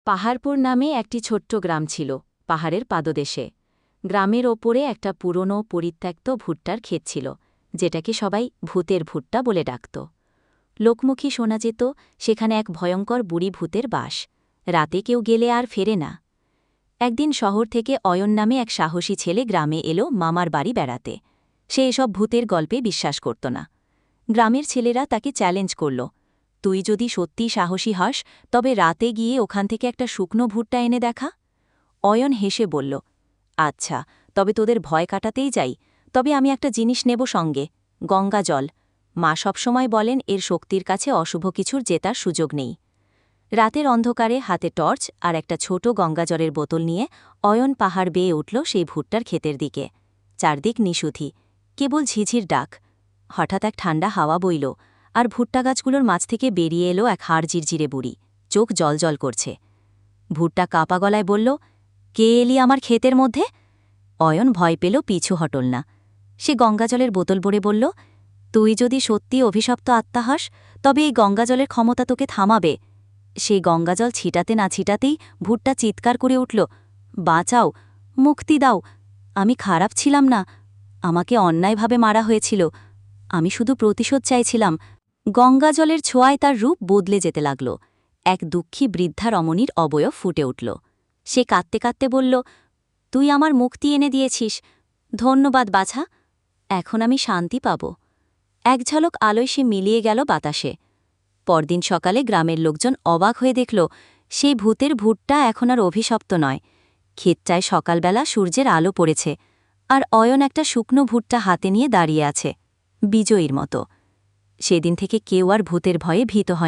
পাহাড়পুর নামে একটি ছোট্ট গ্রাম ছিল পাহাড়ের পাদদেশে। গ্রামের ওপরে একটা পুরনো পরিত্যক্ত ভুট্টার ক্ষেত ছিল, যেটাকে সবাই ভূতের ভুট্টা বলে ডাকত। লোকমুখী শোনা যেত সেখানে এক ভয়ঙ্কর বুড়ি ভূতের বাস, রাতে কেউ গেলে আর ফেরে না। একদিন শহর থেকে অয়ন নামে এক সাহসী ছেলে গ্রামে এলো মামার বাড়ি বেড়াতে। সে এসব ভূতের গল্পে বিশ্বাস করত না। গ্রামের ছেলেরা তাকে চ্যালেঞ্জ করল, তুই যদি সত্যি সাহসী হস তবে রাতে গিয়ে ওখান থেকে একটা শুকনো ভুট্টা এনে দেখা। অয়ন হেসে বলল, আচ্ছা, তবে তোদের ভয় কাটাতেই যাই। তবে আমি একটা জিনিস নেব সঙ্গে, গঙ্গা জল। মা সবসময় বলেন এর শক্তির কাছে অশুভ কিছুর জেতার সুযোগ নেই। রাতের অন্ধকারে হাতে টর্চ আর একটা ছোট গঙ্গাজলের বোতল নিয়ে অয়ন পাহাড় বেয়ে উঠল সেই ভুট্টার ক্ষেতের দিকে। চারদিক নিশুথি, কেবল ঝিঝির ডাক। হঠাৎ এক ঠান্ডা হাওয়া বইল, আর ভুট্টা গাছগুলোর মাঝ থেকে বেরিয়ে এলো এক হাড় জিরজিরে বুড়ি, চোখ জলজল করছে। ভুট্টা কাপা গলায় বলল, কে এলি আমার ক্ষেতের মধ্যে? অয়ন ভয় পেল, পিছু হটল না। সে গঙ্গাজলের বোতল ভরে বলল, তুই যদি সত্যি অভিশপ্ত আত্মা হস তবে এই গঙ্গাজলের ক্ষমতা তোকে থামাবে। সেই গঙ্গাজল ছিটাতে না ছিটাতেই ভুট্টা চিৎকার করে উঠল, বাঁচাও, মুক্তি দাও। আমি খারাপ ছিলাম না, আমাকে অন্যায়ভাবে মারা হয়েছিল। আমি শুধু প্রতিশোধ চাইছিলাম। গঙ্গাজলের ছোঁয়ায় তার রূপ বদলে যেতে লাগল। এক দুঃখী বৃদ্ধা রমণীর অবয়ব ফুটে উঠল। সে কাঁদতে কাঁদতে বলল, তুই আমার মুক্তি এনে দিয়েছিস, ধন্যবাদ বাছা। এখন আমি শান্তি পাব। এক ঝলক আলোয় সে মিলিয়ে গেল বাতাসে। পরদিন সকালে গ্রামের লোকজন অবাক হয়ে দেখল, সেই ভূতের ভুট্টা এখন আর অভিশপ্ত নয়। ক্ষেতটায় সকালবেলা সূর্যের আলো পড়েছে, আর অয়ন একটা শুকনো ভুট্টা হাতে নিয়ে দাঁড়িয়ে আছে, বিজয়ীর মতো। সেদিন থেকে কেউ আর ভূতের ভয়ে ভীত হয়